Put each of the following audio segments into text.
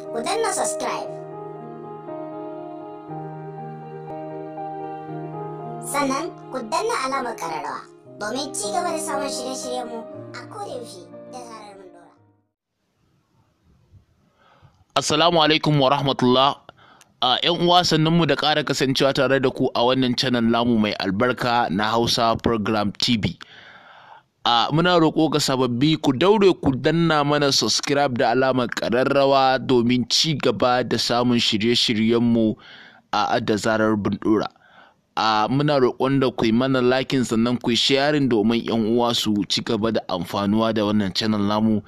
ku danna subscribe. Sannan ku danna alamar ƙararrawa domin ci gaba da samun shirye-shiryenmu a kodayaushe da zarar mun dora. Assalamu alaikum wa rahmatullah. ‘Yan uwa sannunmu da ƙara kasancewa tare da ku a wannan channel namu mai albarka na Hausa Program TV. Muna roƙo ga sababbi ku daure ku danna mana subscribe da alamar ƙararrawa domin ci gaba da samun shirye-shiryenmu da zarar mun dora. Muna roƙon da ku yi mana liking sannan ku yi sharing domin ‘yan uwa su ci gaba da amfanuwa da wannan channel namu.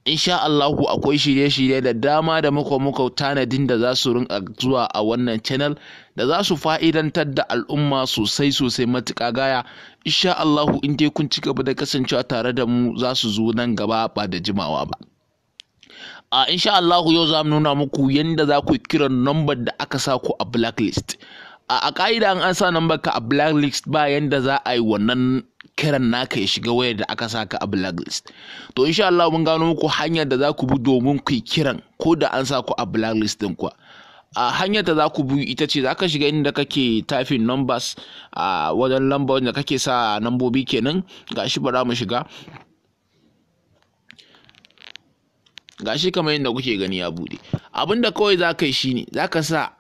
Insha Allahu akwai shirye-shirye da dama da muka tanadin da za su rinka zuwa a wannan channel da za su fa'idantar da al'umma sosai matuƙa gaya. Insha Allahu in dai kun ci gaba da kasancewa tare da mu za su zo nan gaba ba da jimawa ba. Insha Allahu yau za mu nuna muku yadda za ku kira number da aka sa ku a blacklist. A ƙa'ida an sa number ka a blacklist ba yanda za a yi wannan kiran naka ya shiga wayar da aka saka a blacklist. To insha Allah mun gano muku hanyar da za ku bi domin ku yi kiran ko da an sa ku a blacklist din kuwa. Hanyar da za ku bi ita ce za ka shiga inda kake typing numbers wajen lamba wanda kake sa nambobi kenan. Gashi bara mu shiga. Gashi kamar yadda kuke gani ya bude. Abinda kawai za ka yi shine za ka sa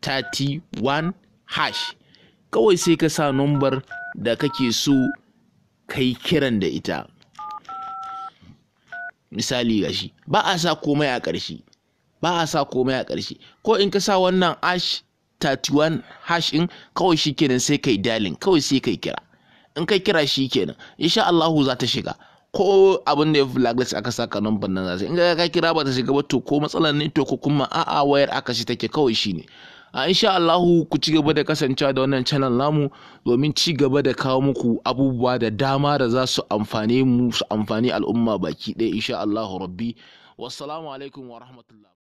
#31#. Kawai sai ka sa number da kake so kai kiran da ita. Misali gashi ba a sa komai a ƙarshe, ko in ka sa wannan #31# in kawai shikenan sai kai dialing, kawai sai kai kira. In kai kira shikenan insha Allahu za ta shiga. Ko abin da ya fi blacklist aka saka number nan za ta in ka kira ba ta shiga ba to ko matsalar ne to ko kuma wayar aka shi take kawai shine. Insha Allahu ku ci gaba da kasancewa da wannan channel namu domin ci gaba da kawo muku abubuwa da dama da za su amfane mu su amfani al'umma baki ɗaya insha Allahu rabbi. Wassalamu alaikum wa rahmatullah.